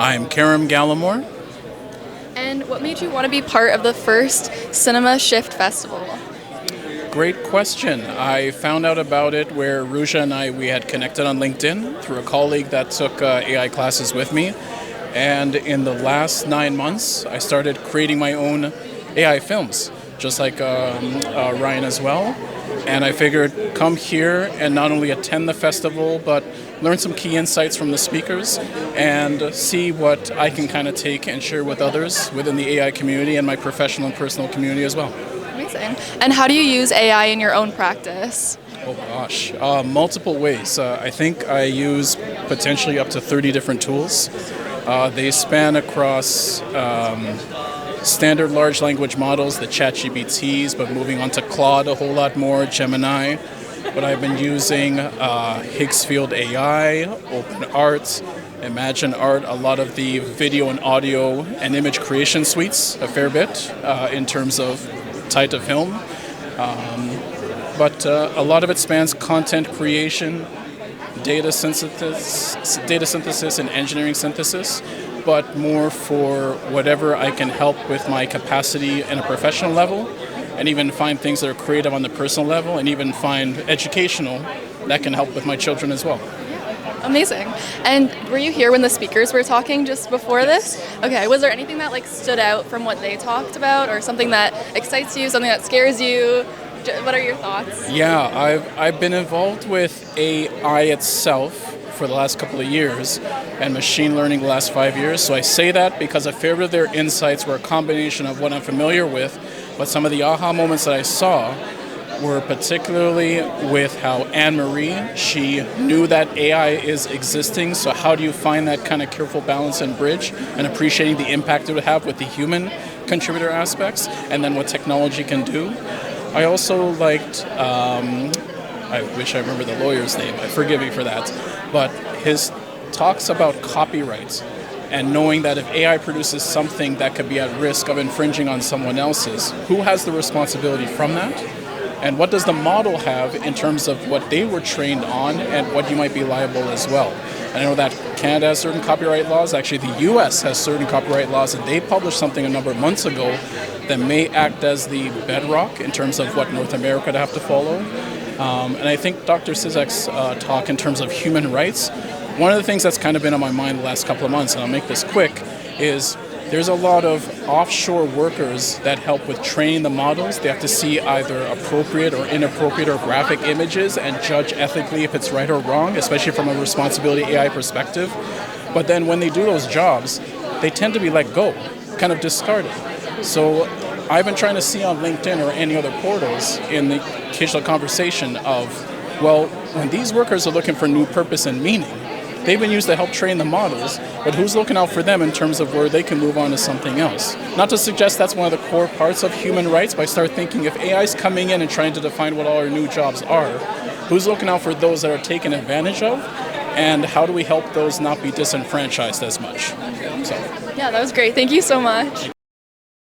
I'm Karin Gallimore. And what made you want to be part of the first Cinema Shift Festival? Great question. I found out about it where Ruja and we had connected on LinkedIn through a colleague that took AI classes with me. And in the last 9 months, I started creating my own AI films, just like Ryan as well. And I figured come here and not only attend the festival, but learn some key insights from the speakers and see what I can kind of take and share with others within the AI community and my professional and personal community as well. Amazing. And how do you use AI in your own practice? Oh gosh, multiple ways. I think I use potentially up to 30 different tools. They span across standard large language models, the ChatGPTs, but moving on to Claude a whole lot more, Gemini. But I've been using Higgsfield AI, OpenArt, Imagine Art, a lot of the video and audio and image creation suites, a fair bit in terms of tied to film. But a lot of it spans content creation, data synthesis and engineering synthesis, but more for whatever I can help with my capacity in a professional level, and even find things that are creative on the personal level, and even find educational that can help with my children as well. Amazing. And were you here when the speakers were talking just before this? Okay, was there anything that stood out from what they talked about, or something that excites you, something that scares you? What are your thoughts? Yeah, I've been involved with AI itself for the last couple of years and machine learning the last 5 years. So I say that because a fair bit of their insights were a combination of what I'm familiar with, but some of the aha moments that I saw were particularly with how Anne-Marie, she knew that AI is existing, so how do you find that kind of careful balance and bridge and appreciating the impact it would have with the human contributor aspects and then what technology can do. I also liked, I wish I remember the lawyer's name, forgive me for that, but his talks about copyright and knowing that if AI produces something that could be at risk of infringing on someone else's, who has the responsibility from that? And what does the model have in terms of what they were trained on and what you might be liable as well? I know that Canada has certain copyright laws. Actually, the US has certain copyright laws, and they published something a number of months ago that may act as the bedrock in terms of what North America would have to follow. And I think Dr. Sizek's talk in terms of human rights, one of the things that's kind of been on my mind the last couple of months, and I'll make this quick, is there's a lot of offshore workers that help with training the models. They have to see either appropriate or inappropriate or graphic images and judge ethically if it's right or wrong, especially from a responsibility AI perspective. But then when they do those jobs, they tend to be let go, kind of discarded. So I've been trying to see on LinkedIn or any other portals in the occasional conversation of, well, when these workers are looking for new purpose and meaning, they've been used to help train the models, but who's looking out for them in terms of where they can move on to something else? Not to suggest that's one of the core parts of human rights, but I start thinking if AI is coming in and trying to define what all our new jobs are, who's looking out for those that are taken advantage of, and how do we help those not be disenfranchised as much? So. Yeah, that was great. Thank you so much.